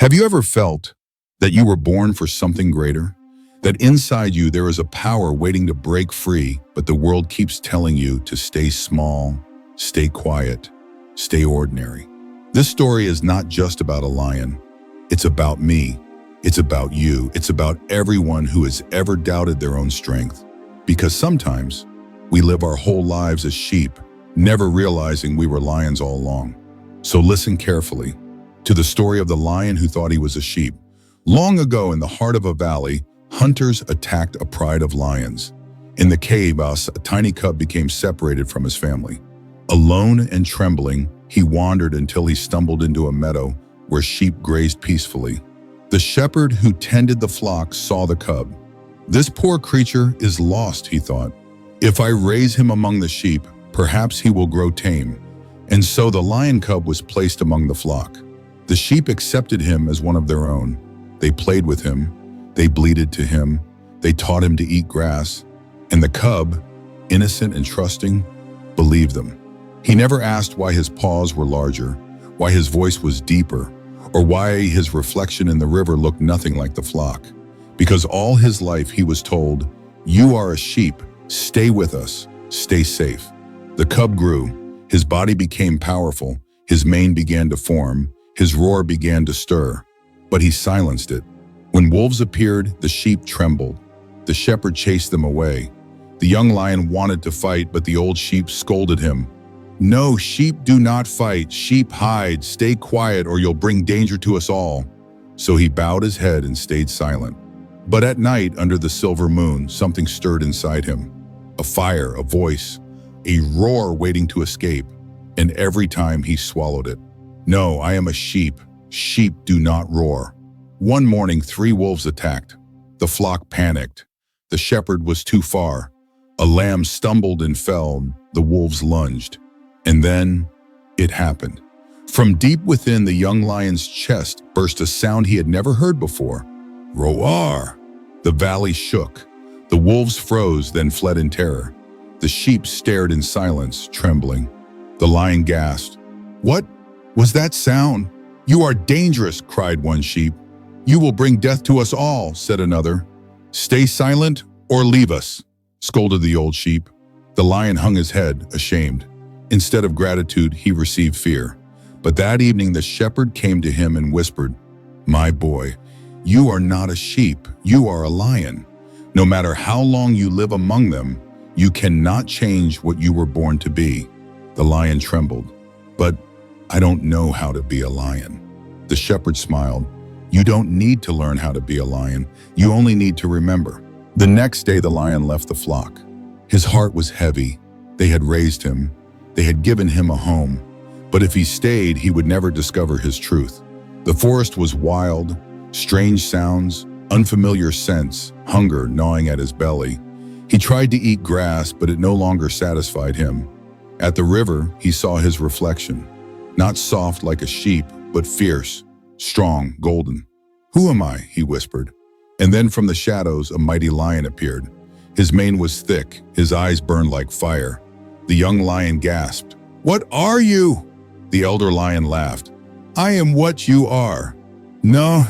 Have you ever felt that you were born for something greater? That inside you there is a power waiting to break free, but the world keeps telling you to stay small, stay quiet, stay ordinary. This story is not just about a lion. It's about me. It's about you. It's about everyone who has ever doubted their own strength. Because sometimes we live our whole lives as sheep, never realizing we were lions all along. So listen carefully to the story of the lion who thought he was a sheep. Long ago, in the heart of a valley, hunters attacked a pride of lions. In the chaos, a tiny cub became separated from his family. Alone and trembling, he wandered until he stumbled into a meadow where sheep grazed peacefully. The shepherd who tended the flock saw the cub. This poor creature is lost, he thought. If I raise him among the sheep, perhaps he will grow tame. And so the lion cub was placed among the flock. The sheep accepted him as one of their own. They played with him. They bleated to him. They taught him to eat grass. And the cub, innocent and trusting, believed them. He never asked why his paws were larger, why his voice was deeper, or why his reflection in the river looked nothing like the flock. Because all his life he was told, "You are a sheep, stay with us, stay safe." The cub grew. His body became powerful. His mane began to form. His roar began to stir. But he silenced it. When wolves appeared, the sheep trembled. The shepherd chased them away. The young lion wanted to fight, but the old sheep scolded him. "No, sheep do not fight. Sheep hide. Stay quiet or you'll bring danger to us all." So he bowed his head and stayed silent. But at night, under the silver moon, something stirred inside him. A fire, a voice, a roar waiting to escape. And every time he swallowed it. "No, I am a sheep. Sheep do not roar." One morning, 3 wolves attacked. The flock panicked. The shepherd was too far. A lamb stumbled and fell. The wolves lunged. And then it happened. From deep within the young lion's chest burst a sound he had never heard before. Roar! The valley shook. The wolves froze, then fled in terror. The sheep stared in silence, trembling. The lion gasped. "What was that sound?" "You are dangerous," cried one sheep. "You will bring death to us all," said another. "Stay silent or leave us," scolded the old sheep. The lion hung his head, ashamed. Instead of gratitude, he received fear. But that evening the shepherd came to him and whispered, "My boy, you are not a sheep, you are a lion. No matter how long you live among them, you cannot change what you were born to be." The lion trembled. "But I don't know how to be a lion." The shepherd smiled. "You don't need to learn how to be a lion. You only need to remember." The next day the lion left the flock. His heart was heavy. They had raised him. They had given him a home. But if he stayed, he would never discover his truth. The forest was wild, strange sounds, unfamiliar scents, hunger gnawing at his belly. He tried to eat grass, but it no longer satisfied him. At the river, he saw his reflection. Not soft like a sheep, but fierce, strong, golden. "Who am I?" he whispered. And then from the shadows, a mighty lion appeared. His mane was thick, his eyes burned like fire. The young lion gasped, "What are you?" The elder lion laughed. "I am what you are." No,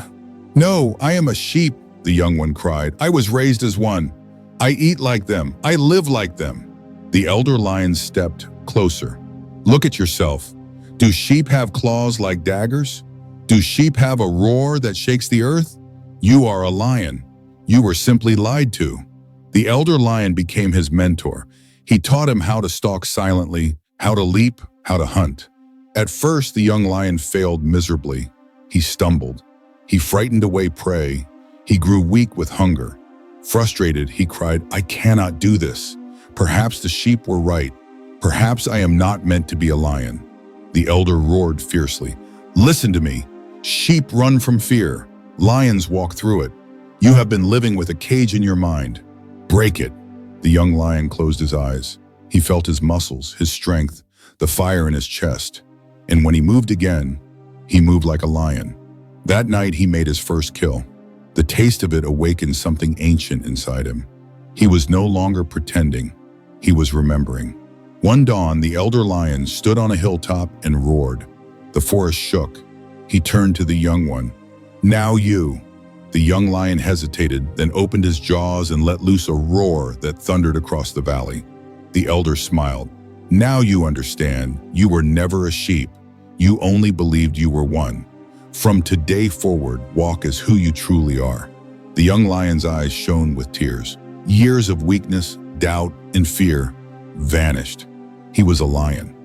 I am a sheep," the young one cried. "I was raised as one. I eat like them. I live like them." The elder lion stepped closer. "Look at yourself. Do sheep have claws like daggers? Do sheep have a roar that shakes the earth? You are a lion. You were simply lied to." The elder lion became his mentor. He taught him how to stalk silently, how to leap, how to hunt. At first, the young lion failed miserably. He stumbled. He frightened away prey. He grew weak with hunger. Frustrated, he cried, "I cannot do this. Perhaps the sheep were right. Perhaps I am not meant to be a lion." The elder roared fiercely, "Listen to me. Sheep run from fear. Lions walk through it. You have been living with a cage in your mind. Break it." The young lion closed his eyes. He felt his muscles, his strength, the fire in his chest. And when he moved again, he moved like a lion. That night he made his first kill. The taste of it awakened something ancient inside him. He was no longer pretending. He was remembering. One dawn, the elder lion stood on a hilltop and roared. The forest shook. He turned to the young one. Now you. The young lion hesitated, then opened his jaws and let loose a roar that thundered across the valley. The elder smiled. Now you understand. You were never a sheep. You only believed you were one. From today forward, walk as who you truly are. The young lion's eyes shone with tears. Years of weakness, doubt, and fear vanished. He was a lion.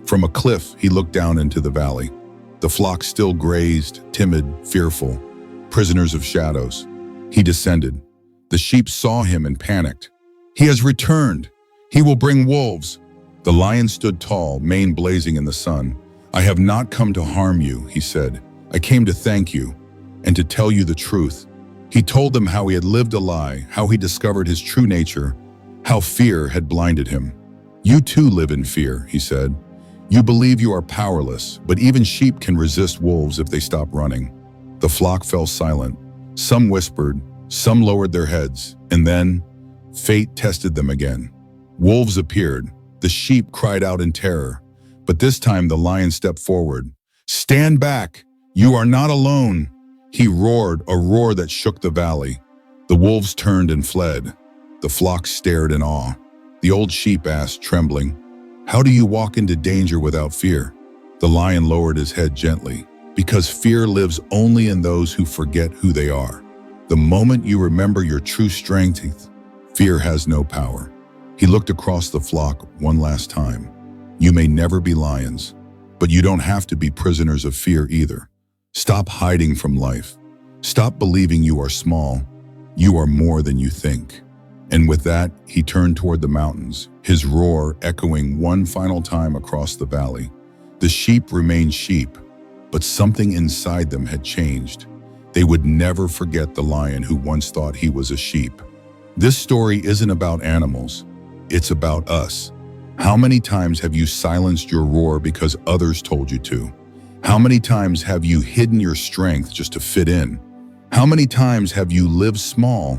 From a cliff, he looked down into the valley. The flock still grazed, timid, fearful, prisoners of shadows. He descended. The sheep saw him and panicked. He has returned. He will bring wolves. The lion stood tall, mane blazing in the sun. I have not come to harm you, he said. I came to thank you and to tell you the truth. He told them how he had lived a lie, how he discovered his true nature, how fear had blinded him. You too live in fear, he said. You believe you are powerless, but even sheep can resist wolves if they stop running. The flock fell silent. Some whispered, some lowered their heads, and then fate tested them again. Wolves appeared. The sheep cried out in terror, but this time the lion stepped forward. Stand back! You are not alone! He roared, a roar that shook the valley. The wolves turned and fled. The flock stared in awe. The old sheep asked, trembling, how do you walk into danger without fear? The lion lowered his head gently, because fear lives only in those who forget who they are. The moment you remember your true strength, fear has no power. He looked across the flock one last time. You may never be lions, but you don't have to be prisoners of fear either. Stop hiding from life. Stop believing you are small. You are more than you think. And with that, he turned toward the mountains, his roar echoing one final time across the valley. The sheep remained sheep, but something inside them had changed. They would never forget the lion who once thought he was a sheep. This story isn't about animals. It's about us. How many times have you silenced your roar because others told you to? How many times have you hidden your strength just to fit in? How many times have you lived small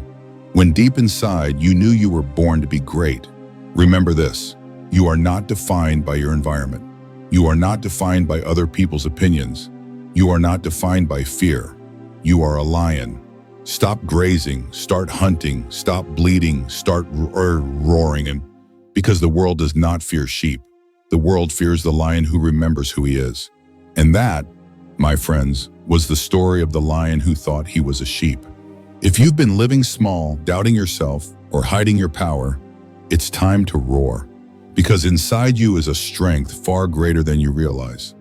when deep inside you knew you were born to be great? Remember this, you are not defined by your environment. You are not defined by other people's opinions. You are not defined by fear. You are a lion. Stop grazing, start hunting, stop bleeding, start roaring. And because the world does not fear sheep, the world fears the lion who remembers who he is. And that, my friends, was the story of the lion who thought he was a sheep. If you've been living small, doubting yourself, or hiding your power, it's time to roar. Because inside you is a strength far greater than you realize.